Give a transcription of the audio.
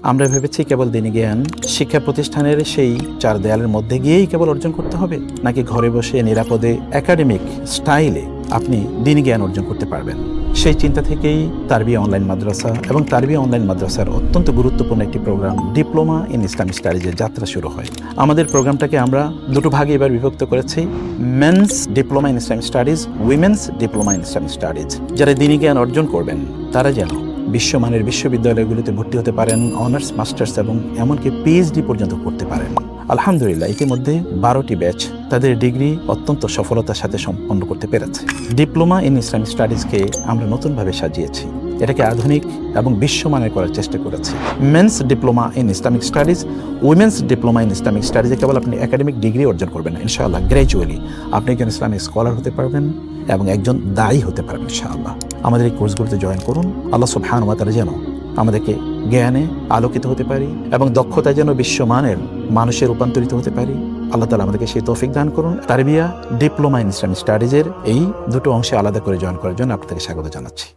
আমরা ভেবেছি কেবল দিনী জ্ঞান শিক্ষা প্রতিষ্ঠানের সেই 4 দেয়ালের মধ্যে গিয়েই কেবল অর্জন করতে হবে, নাকি ঘরে বসে নিরাপদে একাডেমিক স্টাইলে আপনি দিনী জ্ঞান অর্জন করতে পারবেন। সেই চিন্তা থেকেই তারবিয়া অনলাইন মাদ্রাসা এবং তারবিয়া অনলাইন মাদ্রাসার অত্যন্ত গুরুত্বপূর্ণ একটি প্রোগ্রাম ডিপ্লোমা ইন ইসলামিক স্টাডিজের যাত্রা শুরু হয়। আমাদের প্রোগ্রামটাকে আমরা দুটো ভাগে এবার বিভক্ত করেছি, men's diploma in Islamic studies, women's diploma in Islamic studies. যারা দিনী জ্ঞান অর্জন করবেন তারা যেন বিশ্বমানের বিশ্ববিদ্যালয়গুলিতে ভর্তি হতে পারেন, অনার্স, মাস্টার্স এবং এমনকি পিএইচডি পর্যন্ত করতে পারেন। আলহামদুলিল্লাহ ইতিমধ্যে 12টি ব্যাচ তাদের ডিগ্রি অত্যন্ত সফলতার সাথে সম্পন্ন করতে পেরেছে। ডিপ্লোমা ইন ইসলামিক স্টাডিজকে আমরা নতুনভাবে সাজিয়েছি, এটাকে আধুনিক এবং বিশ্বমানের করার চেষ্টা করেছি। Men's diploma in Islamic studies, women's diploma in Islamic স্টাডিজে কেবল আপনি একাডেমিক ডিগ্রি অর্জন করবেন না, ইনশাআল্লাহ গ্র্যাজুয়ালি আপনি একজন ইসলামিক স্কলার হতে পারবেন এবং একজন দায়ী হতে পারবেন ইনশাআল্লাহ। আমাদের এই কোর্সগুলোতে জয়েন করুন। আল্লাহ সুবহানাহু ওয়া তাআলা যেন আমাদেরকে জ্ঞানে আলোকিত হতে পারি এবং দক্ষতায় যেন বিশ্বমানের মানুষে রূপান্তরিত হতে পারি। আল্লাহ তাআলা আমাদেরকে সেই তৌফিক দান করুন। তারবিয়া ডিপ্লোমা ইন ইসলামিক স্টাডিজের এই দুটো অংশে আলাদা করে জয়েন করার জন্য আপনাদেরকে স্বাগত জানাচ্ছি।